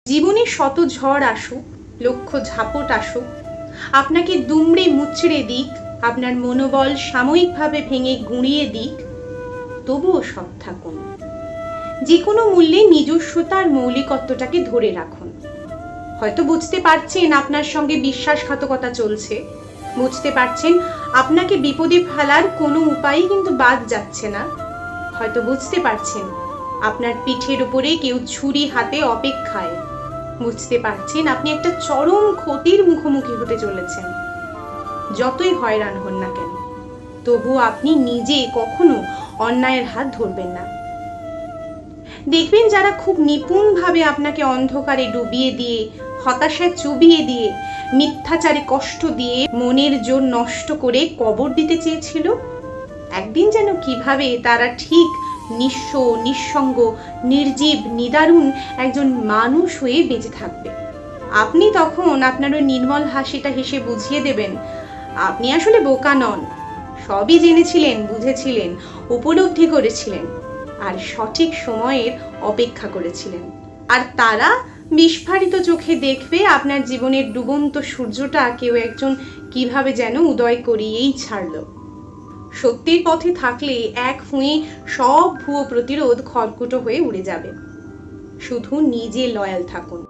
জীবনে শত ঝড় আসুক, লক্ষ ঝাপট আসুক, আপনাকে দুমড়ে মুচড়ে দিক, আপনার মনোবল সাময়িকভাবে ভেঙে গুঁড়িয়ে দিক, তবুও সৎ থাকুন। যে কোনো মূল্যে নিজস্বতার মৌলিকত্বটাকে ধরে রাখুন। হয়তো বুঝতে পারছেন আপনার সঙ্গে বিশ্বাসঘাতকতা চলছে, বুঝতে পারছেন আপনাকে বিপদে ফেলার কোনো উপায়ই কিন্তু বাদ যাচ্ছে না, হয়তো বুঝতে পারছেন আপনার পিঠের উপরে কেউ ছুরি হাতে অপেক্ষায়, বুঝতে পারছেন আপনি একটা চরম ক্ষতির মুখোমুখি হতে চলেছেন। যতই হয়রান হন না কেন, তবু আপনি নিজে কখনো অন্যায়ের হাত ধরবেন না। দেখবেন যারা খুব নিপুণভাবে আপনাকে অন্ধকারে ডুবিয়ে দিয়ে, হতাশায় চুবিয়ে দিয়ে, মিথ্যাচারে কষ্ট দিয়ে, মনের জোর নষ্ট করে কবর দিতে চেয়েছিল, একদিন যেন কিভাবে তারা ঠিক নিঃস্ব, নিঃসঙ্গ, নির্জীব, নিদারুণ একজন মানুষ হয়ে বেঁচে থাকবে। আপনি তখন আপনার ওই নির্মল হাসিটা হেসে বুঝিয়ে দেবেন আপনি আসলে বোকা নন, সবই জেনেছিলেন, বুঝেছিলেন, উপলব্ধি করেছিলেন, আর সঠিক সময়ের অপেক্ষা করেছিলেন। আর তারা বিস্ফারিত চোখে দেখবে আপনার জীবনের ডুবন্ত সূর্যটা কেউ একজন কিভাবে যেন উদয় করিয়েই ছাড়ল। সত্যির পথে থাকলে এক ফুঁয়ে সব ভুয়ো প্রতিরোধ খড়কুটো হয়ে উড়ে যাবে। শুধু নিজে লয়াল থাকুন।